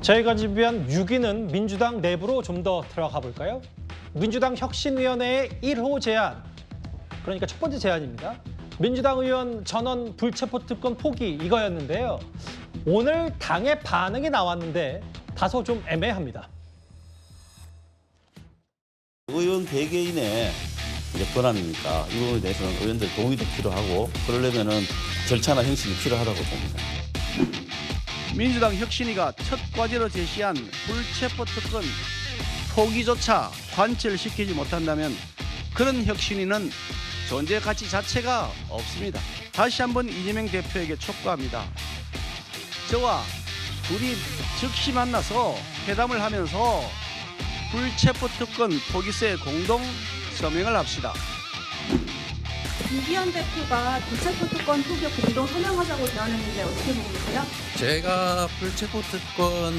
저희가 준비한 6위는 민주당 내부로 좀 더 들어가 볼까요? 민주당 혁신위원회의 1호 제안, 그러니까 첫 번째 제안입니다. 민주당 의원 전원 불체포 특권 포기 이거였는데요. 오늘 당의 반응이 나왔는데 다소 좀 애매합니다. 의원 개개인의 권한이니까 이 부분에 대해서는 의원들 동의도 필요하고 그러려면은 절차나 형식이 필요하다고 봅니다. 민주당 혁신위가 첫 과제로 제시한 불체포 특권 포기조차 관철시키지 못한다면 그런 혁신위는 존재 가치 자체가 없습니다. 다시 한번 이재명 대표에게 촉구합니다. 저와 둘이 즉시 만나서 회담을 하면서 불체포 특권 포기서에 공동 서명을 합시다. 이기현 대표가 불체포 특권 포기 공동 서명하자고 제안했는데 어떻게 보고 계세요? 제가 불체포 특권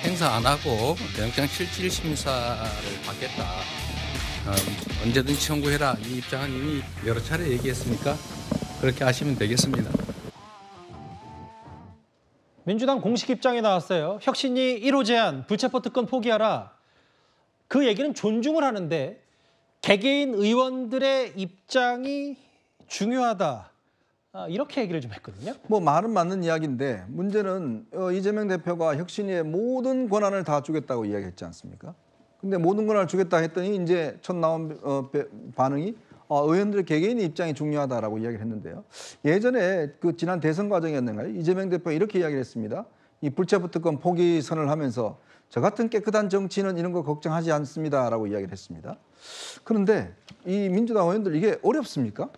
행사 안 하고 영장 실질 심사를 받겠다. 언제든지 청구해라. 이 입장은 이미 여러 차례 얘기했으니까 그렇게 하시면 되겠습니다. 민주당 공식 입장이 나왔어요. 혁신위 1호 제안, 불체포 특권 포기하라. 그 얘기는 존중을 하는데 개개인 의원들의 입장이 중요하다. 이렇게 얘기를 좀 했거든요. 뭐 말은 맞는 이야기인데 문제는 이재명 대표가 혁신위의 모든 권한을 다 주겠다고 이야기했지 않습니까? 근데 모든 권한을 주겠다 했더니 이제 첫 나온 반응이 의원들의 개개인의 입장이 중요하다라고 이야기를 했는데요. 예전에 그 지난 대선 과정이었는가요? 이재명 대표가 이렇게 이야기를 했습니다. 이 불체포 특권 포기 선언을 하면서 저 같은 깨끗한 정치는 이런 거 걱정하지 않습니다라고 이야기를 했습니다. 그런데 이 민주당 의원들 이게 어렵습니까?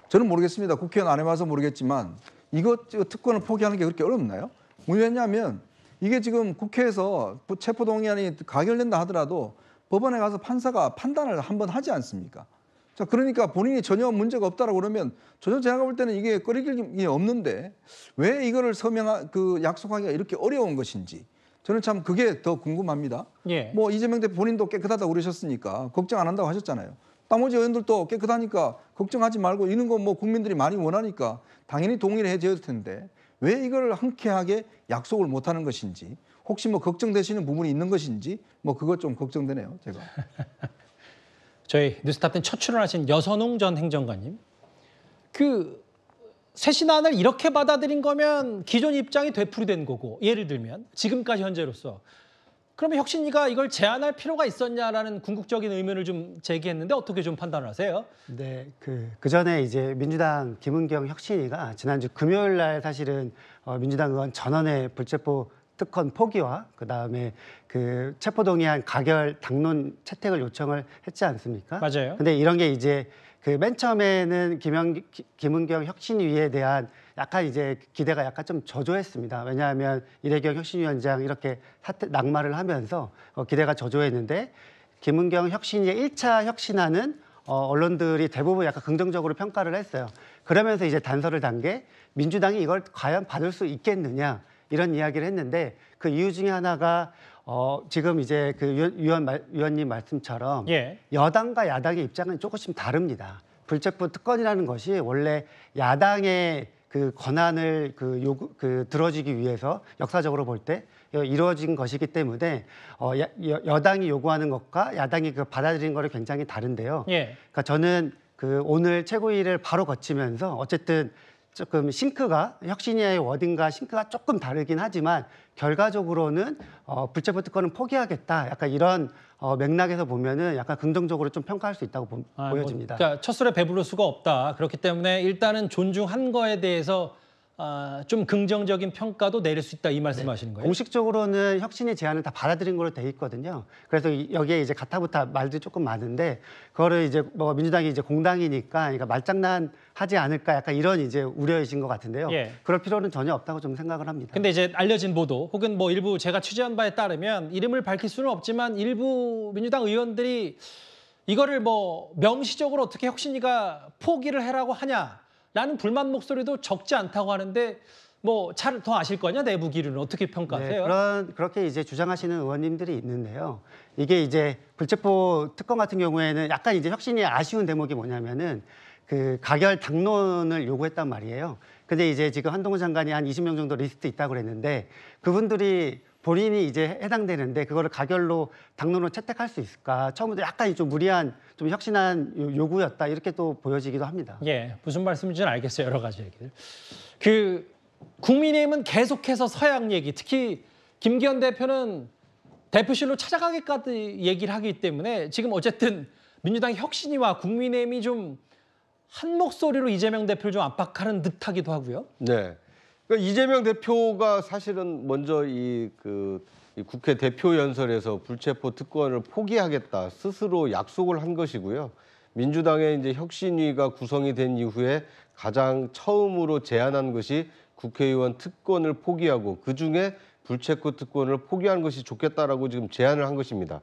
저는 모르겠습니다. 국회의원 안 해봐서 모르겠지만 이거 특권을 포기하는 게 그렇게 어렵나요? 왜냐하면 이게 지금 국회에서 체포동의안이 가결된다 하더라도 법원에 가서 판사가 판단을 한번 하지 않습니까? 자, 그러니까 본인이 전혀 문제가 없다라고 그러면 전혀 제가 볼 때는 이게 꺼리길 게 없는데 왜 이거를 약속하기가 이렇게 어려운 것인지 저는 참 그게 더 궁금합니다. 예. 뭐 이재명 대표 본인도 깨끗하다고 그러셨으니까 걱정 안 한다고 하셨잖아요. 나머지 의원들도 깨끗하니까 걱정하지 말고 이런 거 뭐 국민들이 많이 원하니까 당연히 동의를 해줘야 될 텐데 왜 이걸 흔쾌하게 약속을 못 하는 것인지 혹시 뭐 걱정되시는 부분이 있는 것인지 뭐 그것 좀 걱정되네요, 제가. 저희 뉴스탑10 첫 출연하신 여선웅 전 행정관님. 새 신안을 이렇게 받아들인 거면 기존 입장이 되풀이된 거고 예를 들면 지금까지 현재로서 그러면 혁신위가 이걸 제안할 필요가 있었냐라는 궁극적인 의문을 좀 제기했는데 어떻게 좀 판단을 하세요? 네, 그 전에 이제 민주당 김은경 혁신위가 지난주 금요일 날 사실은 민주당 의원 전원의 불체포 특권 포기와 그다음에 그 체포동의안 가결 당론 채택을 요청을 했지 않습니까? 맞아요. 근데 이런 게 이제 그 맨 처음에는 김은경 혁신위에 대한 약간 이제 기대가 약간 좀 저조했습니다. 왜냐하면 이래경 혁신위원장 이렇게 낙마를 하면서 기대가 저조했는데 김은경 혁신위의 1차 혁신안은 언론들이 대부분 약간 긍정적으로 평가를 했어요. 그러면서 이제 단서를 단 게 민주당이 이걸 과연 받을 수 있겠느냐 이런 이야기를 했는데 그 이유 중에 하나가 지금 이제 그 위원님 말씀처럼 예. 여당과 야당의 입장은 조금씩 다릅니다. 불체포 특권이라는 것이 원래 야당의 그 권한을 들어주기 위해서 역사적으로 볼 때 이루어진 것이기 때문에 여당이 요구하는 것과 야당이 받아들이는 거를 굉장히 다른데요. 예. 그러니까 저는 오늘 최고위를 바로 거치면서 어쨌든 조금 혁신위의 워딩과 싱크가 조금 다르긴 하지만 결과적으로는 불체포 특권은 포기하겠다. 약간 이런 맥락에서 보면은 약간 긍정적으로 좀 평가할 수 있다고 보여집니다. 그러니까 첫 술에 배부를 수가 없다. 그렇기 때문에 일단은 존중한 거에 대해서 좀 긍정적인 평가도 내릴 수 있다 이 말씀하시는 거예요? 공식적으로는 혁신의 제안을 다 받아들인 걸로 돼 있거든요. 그래서 여기에 이제 가타부타 말들이 조금 많은데 그거를 이제 뭐 민주당이 이제 공당이니까 그러니까 말장난 하지 않을까 약간 이런 이제 우려이신 것 같은데요. 예. 그럴 필요는 전혀 없다고 좀 생각을 합니다. 근데 이제 알려진 보도 혹은 뭐 일부 제가 취재한 바에 따르면 이름을 밝힐 수는 없지만 일부 민주당 의원들이 이거를 뭐 명시적으로 어떻게 혁신위가 포기를 해라고 하냐. 라는 불만 목소리도 적지 않다고 하는데 뭐 잘 더 아실 거냐 내부 기류는 어떻게 평가하세요? 네, 그렇게 이제 주장하시는 의원님들이 있는데요. 이게 이제 불체포 특권 같은 경우에는 약간 이제 혁신이 아쉬운 대목이 뭐냐면은 그 가결 당론을 요구했단 말이에요. 근데 이제 지금 한동훈 장관이 한 20명 정도 리스트 있다고 그랬는데 그분들이 본인이 이제 해당되는데 그거를 가결로 당론으로 채택할 수 있을까? 처음부터 약간 좀 무리한, 좀 혁신한 요구였다 이렇게 또 보여지기도 합니다. 예, 무슨 말씀인지는 알겠어요. 여러 가지 얘기들. 국민의힘은 계속해서 서양 얘기, 특히 김기현 대표는 대표실로 찾아가기까지 얘기를 하기 때문에 지금 어쨌든 민주당 혁신위와 국민의힘이 좀 한 목소리로 이재명 대표를 좀 압박하는 듯하기도 하고요. 네. 그러니까 이재명 대표가 사실은 먼저 이 국회 대표 연설에서 불체포 특권을 포기하겠다 스스로 약속을 한 것이고요. 민주당의 이제 혁신위가 구성이 된 이후에 가장 처음으로 제안한 것이 국회의원 특권을 포기하고 그 중에 불체포 특권을 포기하는 것이 좋겠다라고 지금 제안을 한 것입니다.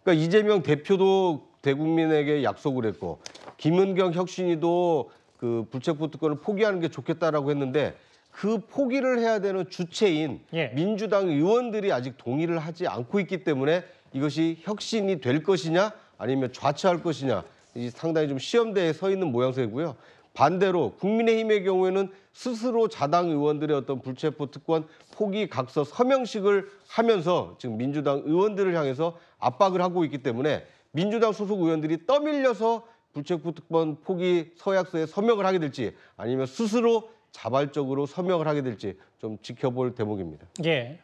그러니까 이재명 대표도 대국민에게 약속을 했고 김은경 혁신위도 그 불체포 특권을 포기하는 게 좋겠다라고 했는데 그 포기를 해야 되는 주체인 예. 민주당 의원들이 아직 동의를 하지 않고 있기 때문에 이것이 혁신이 될 것이냐 아니면 좌초할 것이냐 이 상당히 좀 시험대에 서 있는 모양새고요. 반대로 국민의힘의 경우에는 스스로 자당 의원들의 어떤 불체포 특권 포기 각서 서명식을 하면서 지금 민주당 의원들을 향해서 압박을 하고 있기 때문에 민주당 소속 의원들이 떠밀려서 불체포 특권 포기 서약서에 서명을 하게 될지 아니면 스스로 자발적으로 서명을 하게 될지 좀 지켜볼 대목입니다. 예,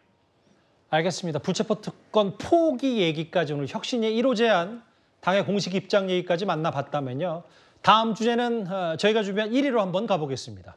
알겠습니다. 불체포 특권 포기 얘기까지 오늘 혁신의 1호 제안, 당의 공식 입장 얘기까지 만나봤다면요. 다음 주제는 저희가 준비한 1위로 한번 가보겠습니다.